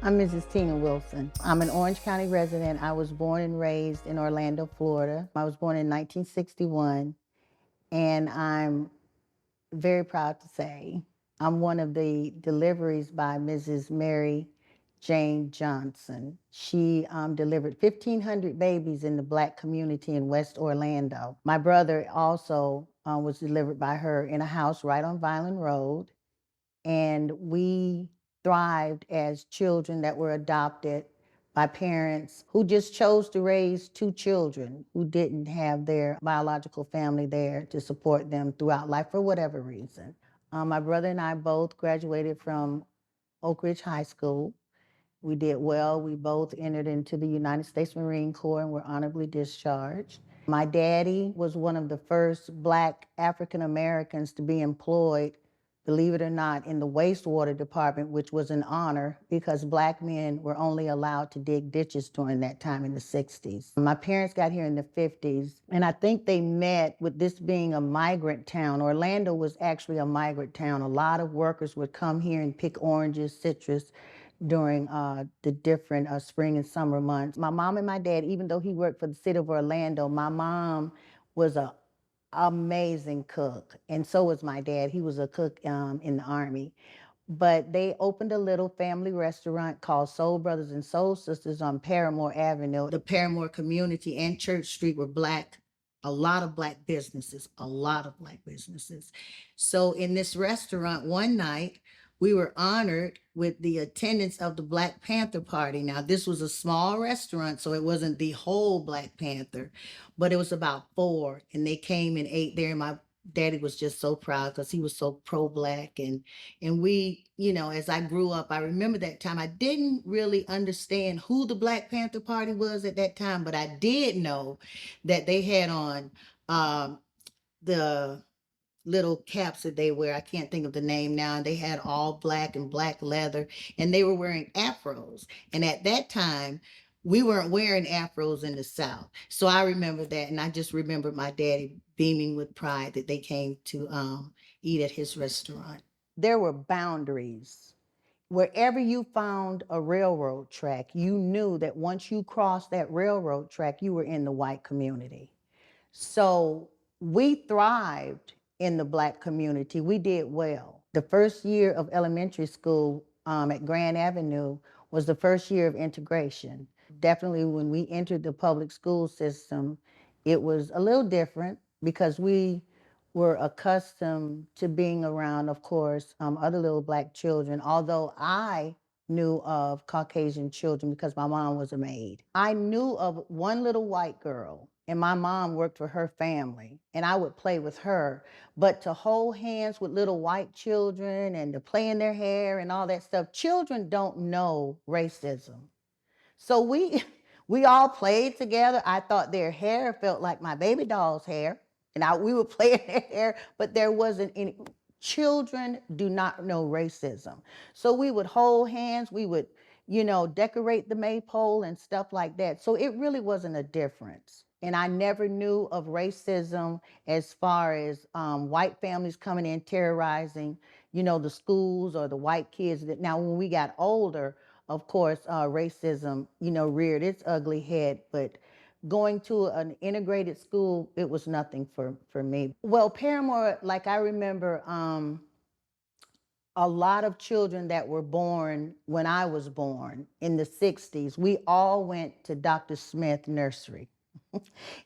I'm Mrs. Tina Wilson. I'm an Orange County resident. I was born and raised in Orlando, Florida. I was born in 1961, and I'm very proud to say I'm one of the deliveries by Mrs. Mary Jane Johnson. She delivered 1,500 babies in the Black community in West Orlando. My brother also was delivered by her in a house right on Violin Road, and we thrived as children that were adopted by parents who just chose to raise two children who didn't have their biological family there to support them throughout life for whatever reason. My brother and I both graduated from Oak Ridge High School. We did well. We both entered into the United States Marine Corps and were honorably discharged. My daddy was one of the first Black African Americans to be employed, believe it or not, in the wastewater department, which was an honor because Black men were only allowed to dig ditches during that time in the 60s. My parents got here in the 50s, and I think they met with this being a migrant town. Orlando was actually a migrant town. A lot of workers would come here and pick oranges, citrus, during the different spring and summer months. My mom and my dad, even though he worked for the city of Orlando, my mom was a amazing cook, and so was my dad. He was a cook in the Army. But they opened a little family restaurant called Soul Brothers and Soul Sisters on Paramore Avenue. The Paramore community and Church Street were Black, a lot of Black businesses, a lot of Black businesses. So in this restaurant one night, we were honored with the attendance of the Black Panther Party. Now, this was a small restaurant, so it wasn't the whole Black Panther, but it was about four, and they came and ate there. And my daddy was just so proud because he was so pro-Black. And we, as I grew up, I remember that time. I didn't really understand who the Black Panther Party was at that time, but I did know that they had on the little caps that they wear. I can't think of the name now. And they had all black and black leather, and they were wearing afros. And at that time, we weren't wearing afros in the South. So I remember that. And I just remember my daddy beaming with pride that they came to eat at his restaurant. There were boundaries. Wherever you found a railroad track, you knew that once you crossed that railroad track, you were in the white community. So we thrived in the Black community. We did well. The first year of elementary school at Grand Avenue was the first year of integration. Definitely when we entered the public school system, it was a little different because we were accustomed to being around, of course, other little Black children, although I knew of Caucasian children because my mom was a maid. I knew of one little white girl, and my mom worked for her family, and I would play with her. But to hold hands with little white children and to play in their hair and all that stuff, children don't know racism. So we we all played together. I thought their hair felt like my baby doll's hair, and we would play in their hair, but there wasn't any. Children do not know racism. So we would hold hands, we would, decorate the maypole and stuff like that. So it really wasn't a difference. And I never knew of racism as far as white families coming in terrorizing, the schools or the white kids. Now, when we got older, of course, racism, reared its ugly head, but going to an integrated school, it was nothing for me. Well, Paramore, like I remember, a lot of children that were born when I was born in the 60s, we all went to Dr. Smith Nursery.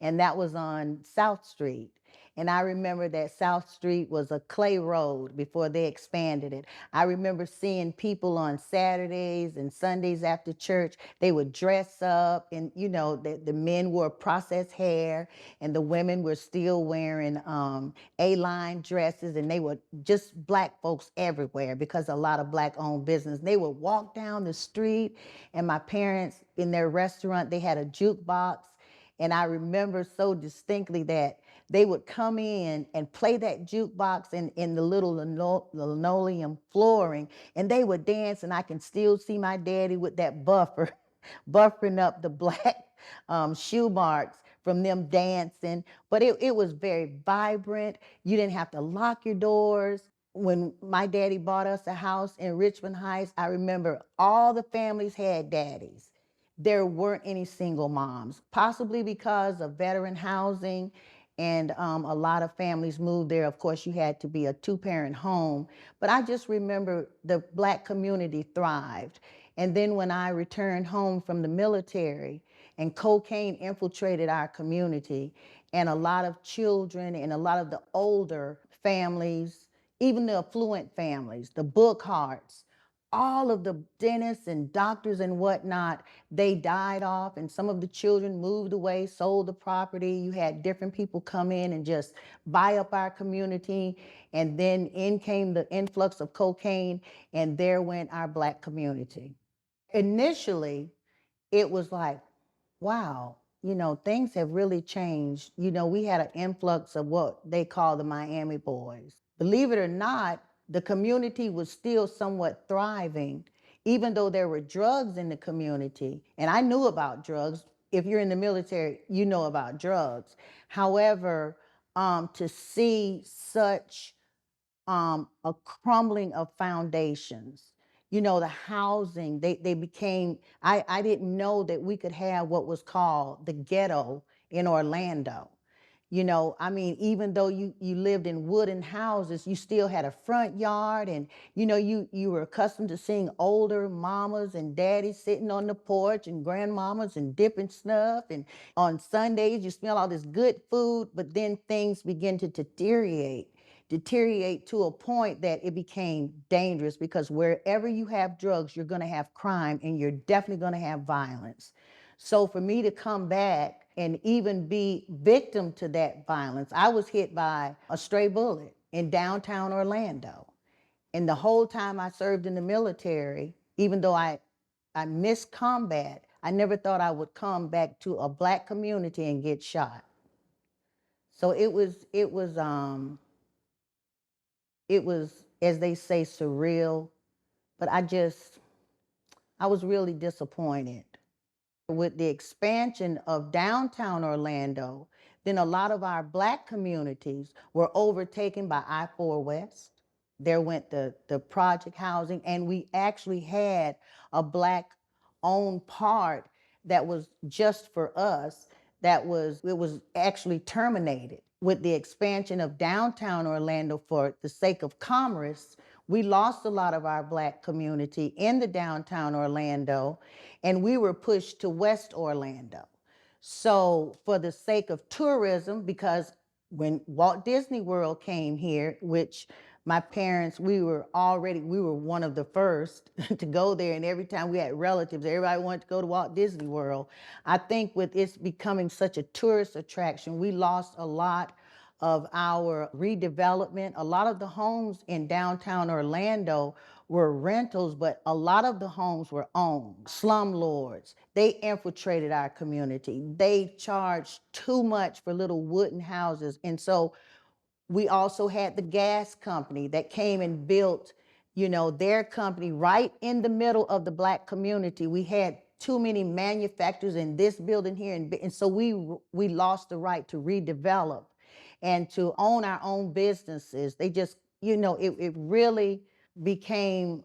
And that was on South Street. And I remember that South Street was a clay road before they expanded it. I remember seeing people on Saturdays and Sundays after church. They would dress up, and the men wore processed hair, and the women were still wearing A-line dresses, and they were just Black folks everywhere because a lot of Black-owned business. They would walk down the street, and my parents in their restaurant, they had a jukebox. And I remember so distinctly that they would come in and play that jukebox in the little linoleum flooring, and they would dance, and I can still see my daddy with that buffer, buffering up the black shoe marks from them dancing. But it was very vibrant. You didn't have to lock your doors. when my daddy bought us a house in Richmond Heights, I remember all the families had daddies. There weren't any single moms, possibly because of veteran housing, and a lot of families moved there. Of course, you had to be a two-parent home, but I just remember the Black community thrived. And then when I returned home from the military and cocaine infiltrated our community, and a lot of children and a lot of the older families, even the affluent families, the book hearts, all of the dentists and doctors and whatnot, they died off, and some of the children moved away, sold the property. You had different people come in and just buy up our community, and then in came the influx of cocaine, and there went our Black community. Initially, it was like, wow, things have really changed. We had an influx of what they call the Miami boys. Believe it or not, the community was still somewhat thriving, even though there were drugs in the community. And I knew about drugs. If you're in the military, you know about drugs. However, to see such a crumbling of foundations. The housing, they became, I didn't know that we could have what was called the ghetto in Orlando. I mean, even though you lived in wooden houses, you still had a front yard, and you were accustomed to seeing older mamas and daddies sitting on the porch, and grandmamas and dipping snuff, and on Sundays you smell all this good food. But then things begin to deteriorate to a point that it became dangerous, because wherever you have drugs, you're going to have crime, and you're definitely going to have violence. So for me to come back and even be victim to that violence, I was hit by a stray bullet in downtown Orlando. And the whole time I served in the military, even though I missed combat, I never thought I would come back to a Black community and get shot. So it was, as they say, surreal, but I was really disappointed. With the expansion of downtown Orlando, then a lot of our Black communities were overtaken by I-4 West. There went the project housing, and we actually had a Black owned part that was just for us. It was actually terminated. With the expansion of downtown Orlando for the sake of commerce, we lost a lot of our Black community in the downtown Orlando, and we were pushed to West Orlando. So for the sake of tourism, because when Walt Disney World came here, which my parents, we were one of the first to go there, and every time we had relatives, everybody wanted to go to Walt Disney World. I think with it becoming such a tourist attraction, we lost a lot of our redevelopment. A lot of the homes in downtown Orlando were rentals, but a lot of the homes were owned. Slumlords, they infiltrated our community. They charged too much for little wooden houses. And so we also had the gas company that came and built, their company right in the middle of the Black community. We had too many manufacturers in this building here, and so we lost the right to redevelop and to own our own businesses. They just, it really became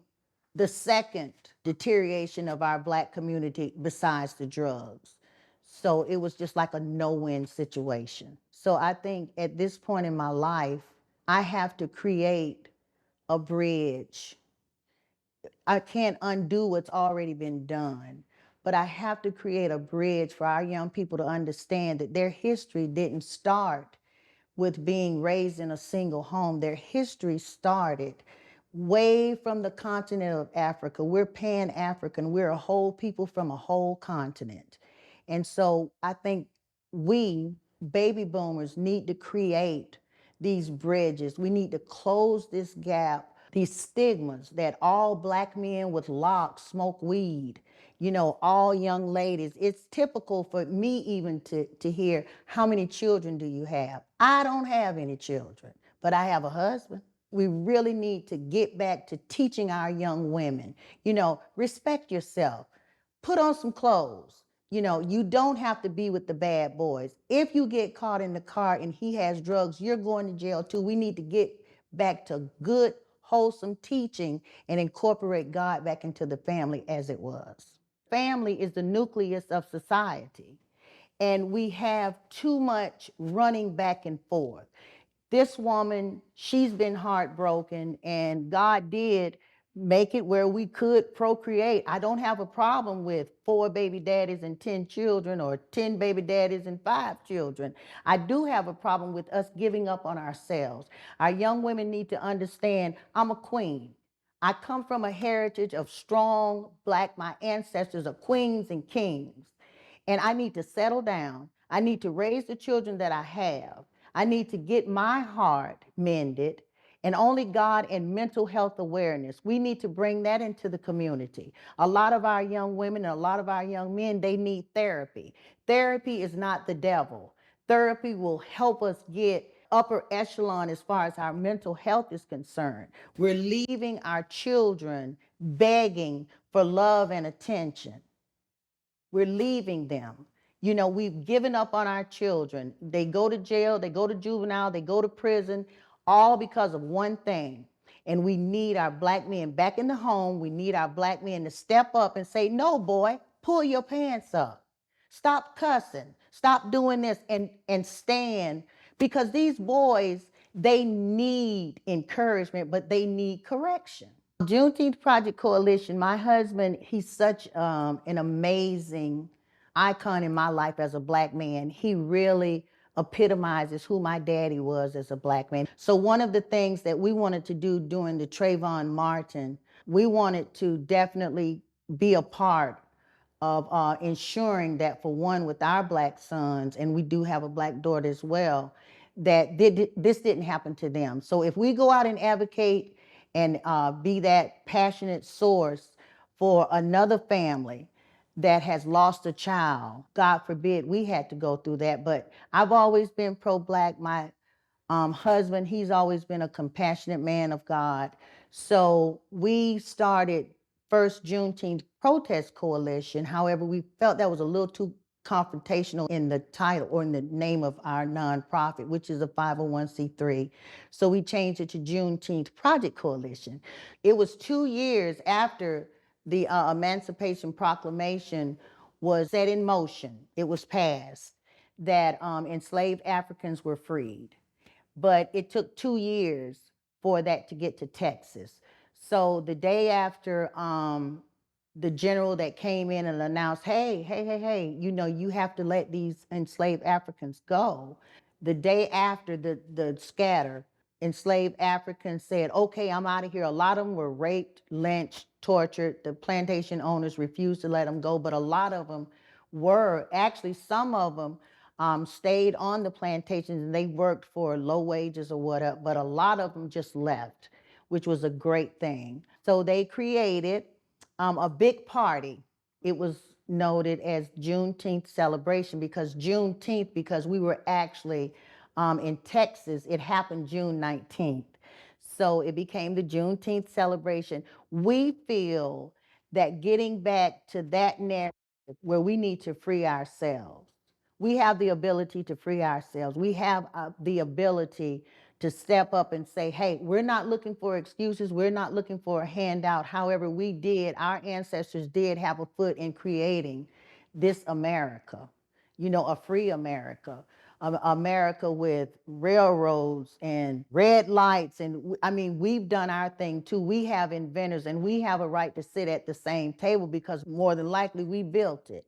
the second deterioration of our Black community besides the drugs. So it was just like a no-win situation. So I think at this point in my life, I have to create a bridge. I can't undo what's already been done, but I have to create a bridge for our young people to understand that their history didn't start with being raised in a single home. Their history started way from the continent of Africa. We're Pan-African. We're a whole people from a whole continent. And so I think we, baby boomers, need to create these bridges. We need to close this gap, these stigmas that all Black men with locks smoke weed, all young ladies. It's typical for me even to hear, how many children do you have? I don't have any children, but I have a husband. We really need to get back to teaching our young women, respect yourself, put on some clothes. You don't have to be with the bad boys. If you get caught in the car and he has drugs, you're going to jail too. We need to get back to good wholesome teaching and incorporate God back into the family as it was. Family is the nucleus of society, and we have too much running back and forth. This woman, she's been heartbroken, and God did make it where we could procreate. I don't have a problem with 4 baby daddies and 10 children, or 10 baby daddies and 5 children. I do have a problem with us giving up on ourselves. Our young women need to understand I'm a queen. I come from a heritage of strong Black, my ancestors are queens and kings. And I need to settle down. I need to raise the children that I have. I need to get my heart mended, and only God and mental health awareness. We need to bring that into the community. A lot of our young women and a lot of our young men, they need therapy. Therapy is not the devil. Therapy will help us get upper echelon as far as our mental health is concerned. We're leaving our children begging for love and attention. We're leaving them. You know, we've given up on our children. They go to jail, they go to juvenile, they go to prison, all because of one thing. And we need our Black men back in the home. We need our Black men to step up and say, no, boy, pull your pants up. Stop cussing. Stop doing this, and stand. Because these boys, they need encouragement, but they need correction. Juneteenth Project Coalition, my husband, he's such an amazing icon in my life as a Black man. He really epitomizes who my daddy was as a Black man. So one of the things that we wanted to do during the Trayvon Martin, we wanted to definitely be a part of ensuring that, for one, with our Black sons, and we do have a Black daughter as well, that this didn't happen to them. So if we go out and advocate and be that passionate source for another family that has lost a child, God forbid we had to go through that. But I've always been pro-Black. My husband, he's always been a compassionate man of God. So we started First Juneteenth Protest Coalition. However, we felt that was a little too confrontational in the title or in the name of our nonprofit, which is a 501c3. So we changed it to Juneteenth Project Coalition. It was 2 years after the Emancipation Proclamation was set in motion, it was passed, that enslaved Africans were freed. But it took 2 years for that to get to Texas. So the day after the general that came in and announced, hey, you know, you have to let these enslaved Africans go. The day after the scatter, enslaved Africans said, okay, I'm out of here. A lot of them were raped, lynched, tortured. The plantation owners refused to let them go, but a lot of them were, actually some of them stayed on the plantations, and they worked for low wages or whatever, but a lot of them just left, which was a great thing. So they created a big party. It was noted as Juneteenth celebration because Juneteenth, because we were actually in Texas, it happened June 19th. So it became the Juneteenth celebration. We feel that getting back to that narrative where we need to free ourselves, we have the ability to free ourselves. We have the ability to step up and say, hey, we're not looking for excuses. We're not looking for a handout. However, our ancestors did have a foot in creating this America, you know, a free America, America with railroads and red lights. And I mean, we've done our thing too. We have inventors, and we have a right to sit at the same table because more than likely we built it.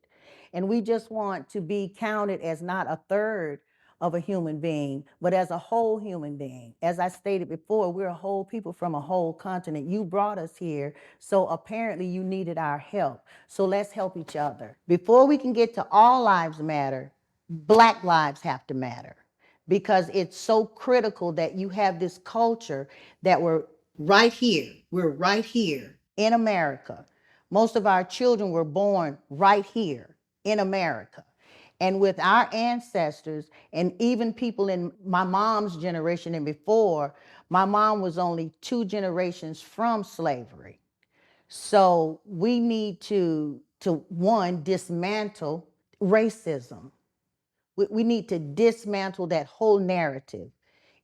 And we just want to be counted as not a third of a human being, but as a whole human being. As I stated before, we're a whole people from a whole continent. You brought us here, so apparently you needed our help. So let's help each other. Before we can get to all lives matter, Black lives have to matter, because it's so critical that you have this culture that we're right here in America. Most of our children were born right here in America. And with our ancestors, and even people in my mom's generation and before, my mom was only 2 generations from slavery. So we need to one, dismantle racism. We need to dismantle that whole narrative.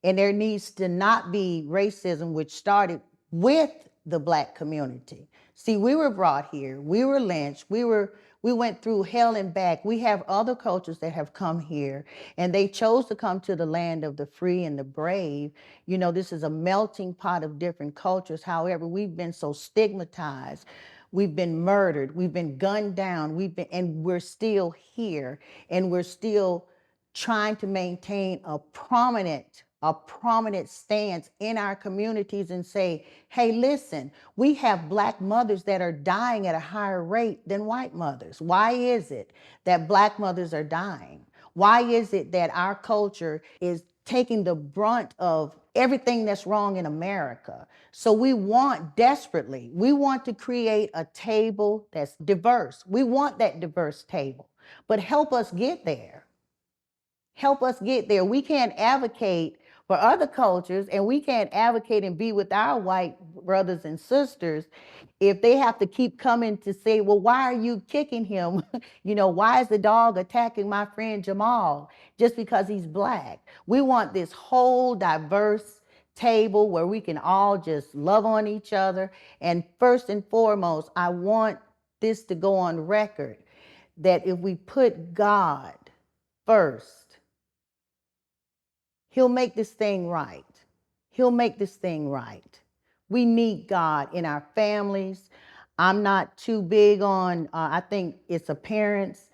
And there needs to not be racism, which started with the Black community. See, we were brought here, we were lynched, we went through hell and back. We have other cultures that have come here, and they chose to come to the land of the free and the brave. You know, this is a melting pot of different cultures. However, we've been so stigmatized. We've been murdered, we've been gunned down, and we're still here, and we're still trying to maintain a prominent stance in our communities and say, hey, listen, we have Black mothers that are dying at a higher rate than white mothers. Why is it that Black mothers are dying? Why is it that our culture is taking the brunt of everything that's wrong in America? So we want to create a table that's diverse. We want that diverse table, but help us get there. Help us get there. We can't advocate for other cultures, and we can't advocate and be with our white brothers and sisters if they have to keep coming to say, well, why are you kicking him? You know, why is the dog attacking my friend Jamal just because he's Black? We want this whole diverse table where we can all just love on each other. And first and foremost, I want this to go on record that if we put God first, He'll make this thing right. He'll make this thing right. We need God in our families. I'm not too big on, I think it's a parent's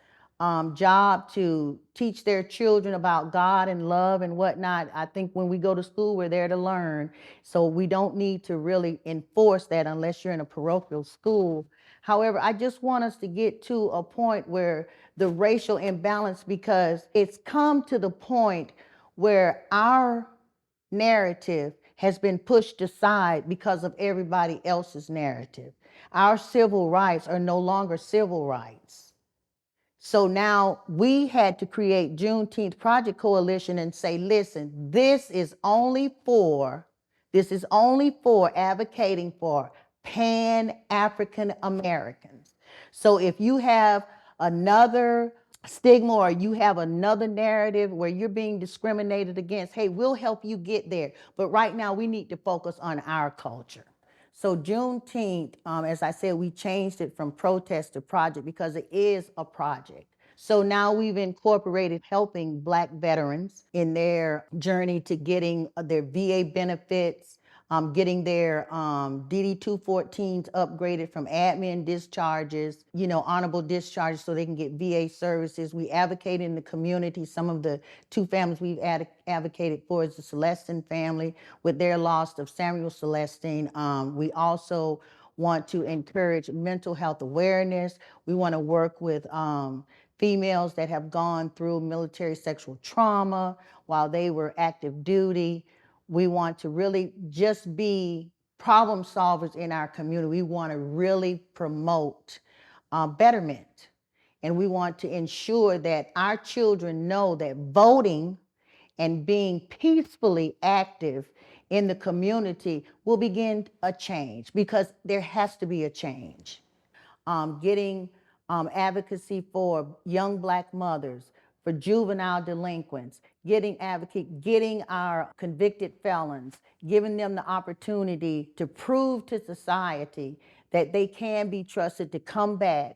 job to teach their children about God and love and whatnot. I think when we go to school, we're there to learn. So we don't need to really enforce that unless you're in a parochial school. However, I just want us to get to a point where the racial imbalance, because it's come to the point where our narrative has been pushed aside because of everybody else's narrative. Our civil rights are no longer civil rights. So now we had to create Juneteenth Project Coalition and say, listen, this is only for advocating for Pan-African Americans. So if you have another stigma or you have another narrative where you're being discriminated against, hey, we'll help you get there. But right now we need to focus on our culture. So Juneteenth, as I said, we changed it from protest to project because it is a project. So now we've incorporated helping Black veterans in their journey to getting their VA benefits, getting their DD-214s upgraded from admin discharges, honorable discharges so they can get VA services. We advocate in the community. Some of the two families we've advocated for is the Celestine family with their loss of Samuel Celestine. We also want to encourage mental health awareness. We want to work with females that have gone through military sexual trauma while they were active duty. We want to really just be problem solvers in our community. We want to really promote betterment. And we want to ensure that our children know that voting and being peacefully active in the community will begin a change, because there has to be a change. Getting advocacy for young Black mothers, for juvenile delinquents, getting our convicted felons, giving them the opportunity to prove to society that they can be trusted to come back,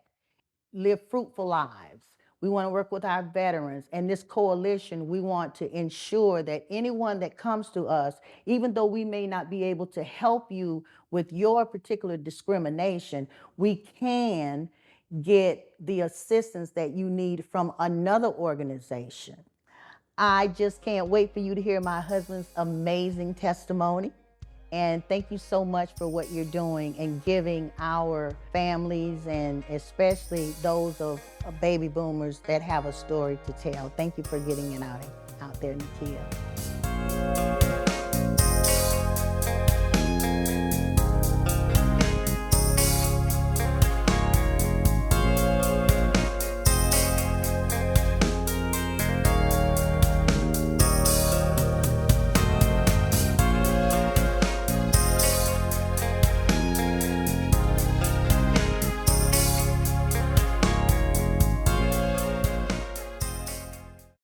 live fruitful lives. We want to work with our veterans. And this coalition, we want to ensure that anyone that comes to us, even though we may not be able to help you with your particular discrimination, we can get the assistance that you need from another organization. I just can't wait for you to hear my husband's amazing testimony. And thank you so much for what you're doing and giving our families, and especially those of baby boomers that have a story to tell. Thank you for getting it out there, Nakia.